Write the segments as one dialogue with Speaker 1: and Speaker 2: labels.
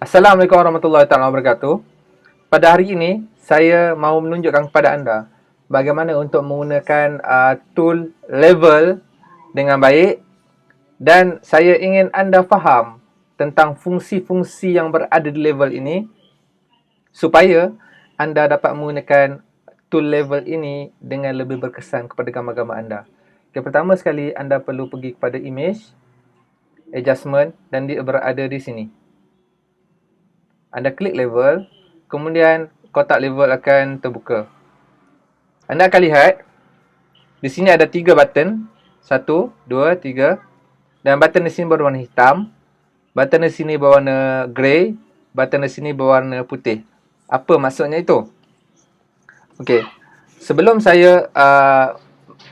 Speaker 1: Assalamualaikum warahmatullahi wabarakatuh. Pada hari ini, saya mahu menunjukkan kepada anda bagaimana untuk menggunakan tool level dengan baik, dan saya ingin anda faham tentang fungsi-fungsi yang berada di level ini supaya anda dapat menggunakan tool level ini dengan lebih berkesan kepada gambar-gambar anda. Okay, pertama sekali, anda perlu pergi kepada image, adjustment, dan dia berada di sini. Anda klik level, kemudian kotak level akan terbuka. Anda akan lihat di sini ada 3 button. 1, 2, 3. Dan button di sini berwarna hitam. Button di sini berwarna grey. Button di sini berwarna putih. Apa maksudnya itu? Okey. Sebelum saya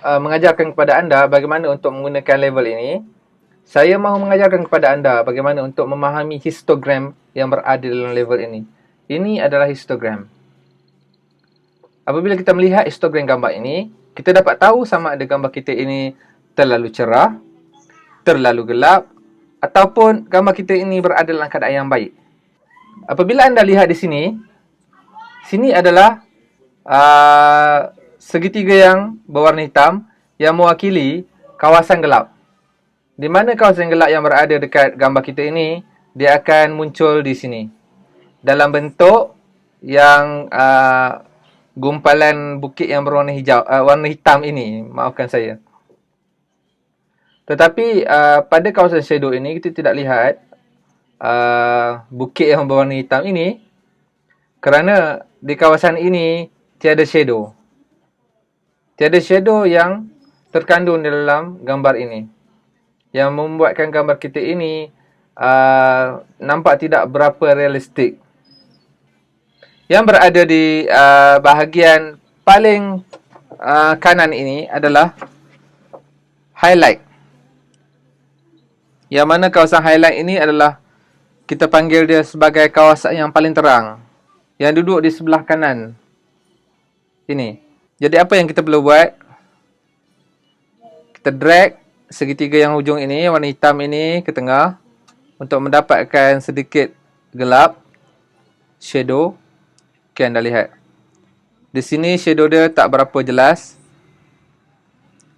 Speaker 1: mengajarkan kepada anda bagaimana untuk menggunakan level ini, saya mahu mengajarkan kepada anda bagaimana untuk memahami histogram yang berada dalam level ini. Ini adalah histogram. Apabila kita melihat histogram gambar ini, kita dapat tahu sama ada gambar kita ini terlalu cerah, terlalu gelap, ataupun gambar kita ini berada dalam keadaan yang baik. Apabila anda lihat di sini, sini adalah segitiga yang berwarna hitam yang mewakili kawasan gelap. Di mana kawasan gelap yang berada dekat gambar kita ini, dia akan muncul di sini dalam bentuk yang gumpalan bukit yang berwarna hijau, warna hitam ini. Maafkan saya. Tetapi pada kawasan shadow ini, kita tidak lihat bukit yang berwarna hitam ini, kerana di kawasan ini tiada shadow. Tiada shadow yang terkandung dalam gambar ini, yang membuatkan gambar kita ini nampak tidak berapa realistik. Yang berada di bahagian paling kanan ini adalah highlight. Yang mana kawasan highlight ini adalah, kita panggil dia sebagai kawasan yang paling terang, yang duduk di sebelah kanan ini. Jadi apa yang kita perlu buat? Kita drag segitiga yang hujung ini, warna hitam ini ke tengah untuk mendapatkan sedikit gelap, shadow. Okay, anda lihat. Di sini shadow dia tak berapa jelas.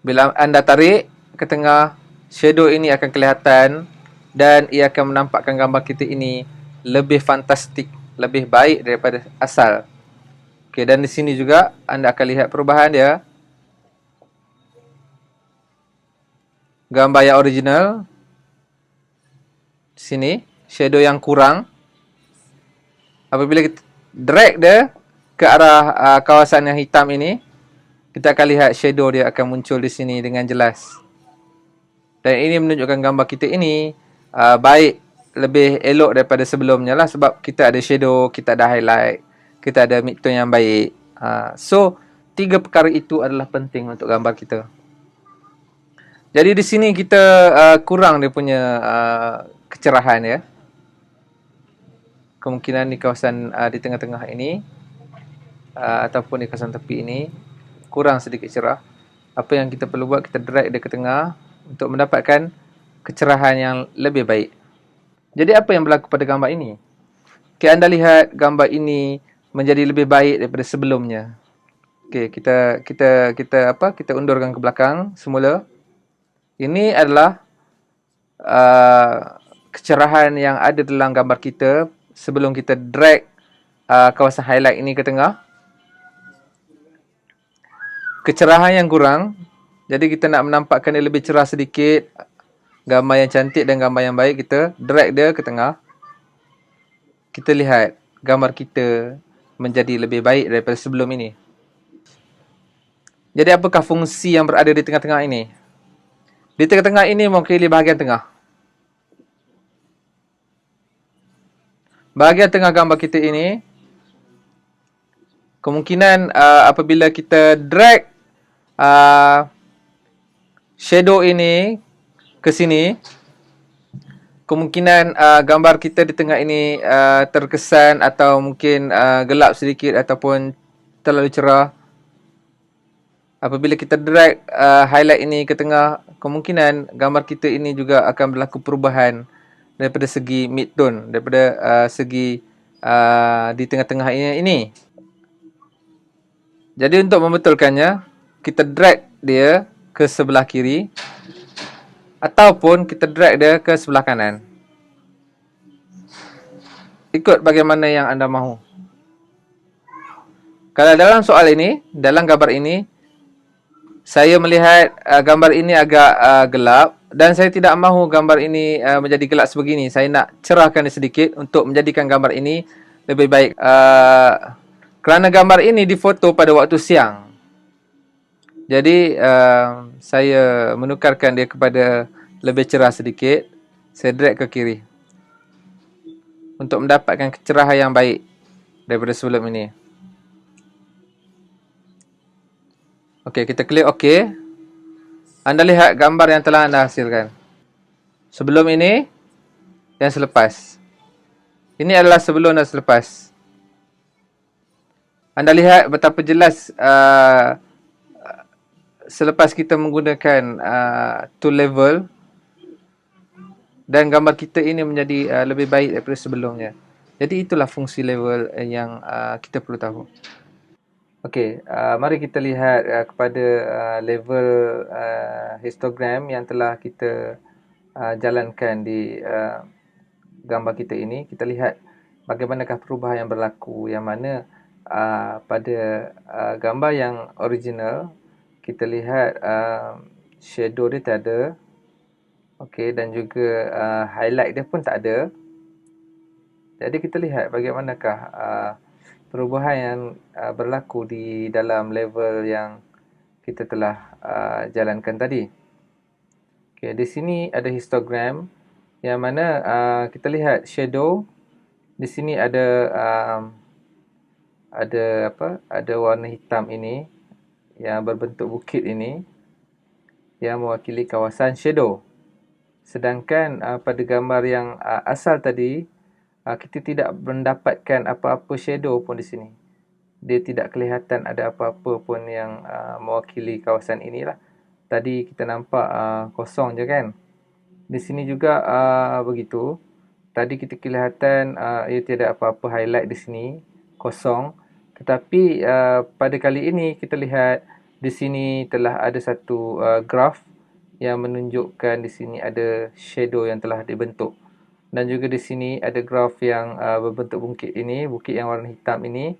Speaker 1: Bila anda tarik ke tengah, shadow ini akan kelihatan dan ia akan menampakkan gambar kita ini lebih fantastik, lebih baik daripada asal. Okay, dan di sini juga anda akan lihat perubahan dia. Gambar yang original. Sini, shadow yang kurang. Apabila kita drag dia ke arah kawasan yang hitam ini, kita akan lihat shadow dia akan muncul di sini dengan jelas. Dan ini menunjukkan gambar kita ini baik, lebih elok daripada sebelumnya lah, sebab kita ada shadow, kita ada highlight, kita ada midtone yang baik. So, 3 perkara itu adalah penting untuk gambar kita. Jadi di sini kita kurang dia punya kecerahan ya. Kemungkinan di kawasan di tengah-tengah ini ataupun di kawasan tepi ini kurang sedikit cerah. Apa yang kita perlu buat, kita drag dia ke tengah untuk mendapatkan kecerahan yang lebih baik. Jadi apa yang berlaku pada gambar ini? Okay, anda lihat gambar ini menjadi lebih baik daripada sebelumnya. Okay, kita undurkan ke belakang semula. Ini adalah kecerahan yang ada dalam gambar kita sebelum kita drag kawasan highlight ini ke tengah. Kecerahan yang kurang, jadi kita nak menampakkan dia lebih cerah sedikit, gambar yang cantik dan gambar yang baik, kita drag dia ke tengah. Kita lihat gambar kita menjadi lebih baik daripada sebelum ini. Jadi apakah fungsi yang berada di tengah-tengah ini? Di tengah-tengah ini mewakili bahagian tengah. Bahagian tengah gambar kita ini, kemungkinan apabila kita drag shadow ini ke sini, kemungkinan gambar kita di tengah ini terkesan atau mungkin gelap sedikit ataupun terlalu cerah. Apabila kita drag highlight ini ke tengah, kemungkinan gambar kita ini juga akan berlaku perubahan daripada segi mid tone, daripada segi di tengah-tengah ini. Jadi untuk membetulkannya, kita drag dia ke sebelah kiri ataupun kita drag dia ke sebelah kanan. Ikut bagaimana yang anda mahu. Kalau dalam soal ini, dalam gambar ini, saya melihat gambar ini agak gelap dan saya tidak mahu gambar ini menjadi gelap sebegini. Saya nak cerahkan dia sedikit untuk menjadikan gambar ini lebih baik. Kerana gambar ini difoto pada waktu siang. Jadi saya menukarkan dia kepada lebih cerah sedikit. Saya drag ke kiri untuk mendapatkan kecerahan yang baik daripada sebelum ini. Okey, kita klik OK. Anda lihat gambar yang telah anda hasilkan. Sebelum ini, yang selepas. Ini adalah sebelum dan selepas. Anda lihat betapa jelas selepas kita menggunakan tool level dan gambar kita ini menjadi lebih baik daripada sebelumnya. Jadi itulah fungsi level yang kita perlu tahu. Okey, mari kita lihat kepada level histogram yang telah kita jalankan di gambar kita ini. Kita lihat bagaimanakah perubahan yang berlaku, yang mana pada gambar yang original kita lihat shadow dia tak ada. Okey, dan juga highlight dia pun tak ada. Jadi kita lihat bagaimanakah perubahan yang berlaku di dalam level yang kita telah jalankan tadi. Okay, di sini ada histogram yang mana kita lihat shadow. Di sini ada ada warna hitam ini yang berbentuk bukit ini yang mewakili kawasan shadow. Sedangkan pada gambar yang asal tadi, kita tidak mendapatkan apa-apa shadow pun di sini. Dia tidak kelihatan ada apa-apa pun yang mewakili kawasan inilah. Tadi kita nampak kosong je kan. Di sini juga begitu. Tadi kita kelihatan ia tiada apa-apa highlight di sini, kosong. Tetapi pada kali ini kita lihat di sini telah ada satu graph yang menunjukkan di sini ada shadow yang telah dibentuk. Dan juga di sini ada graf yang berbentuk bukit ini, bukit yang warna hitam ini,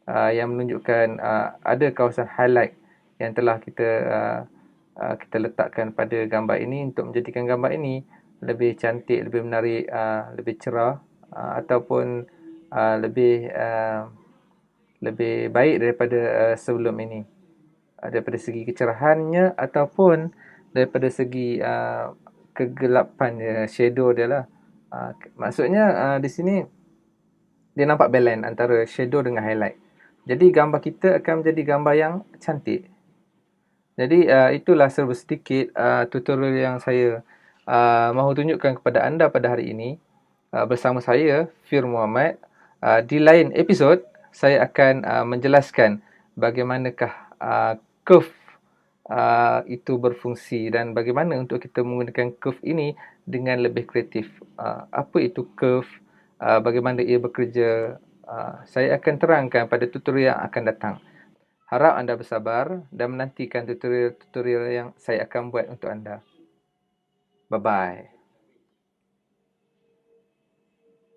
Speaker 1: yang menunjukkan ada kawasan highlight yang telah kita letakkan pada gambar ini untuk menjadikan gambar ini lebih cantik, lebih menarik, lebih cerah, ataupun lebih baik daripada sebelum ini, daripada segi kecerahannya ataupun daripada segi kegelapan shadow dia lah. Maksudnya di sini dia nampak balance antara shadow dengan highlight. Jadi gambar kita akan menjadi gambar yang cantik. Jadi itulah serba sedikit tutorial yang saya mahu tunjukkan kepada anda pada hari ini. Bersama saya Fir Muhammad. Di lain episod saya akan menjelaskan bagaimanakah curve itu berfungsi dan bagaimana untuk kita menggunakan curve ini dengan lebih kreatif. Apa itu curve, bagaimana ia bekerja, saya akan terangkan pada tutorial yang akan datang. Harap anda bersabar dan menantikan tutorial-tutorial yang saya akan buat untuk anda. Bye-bye.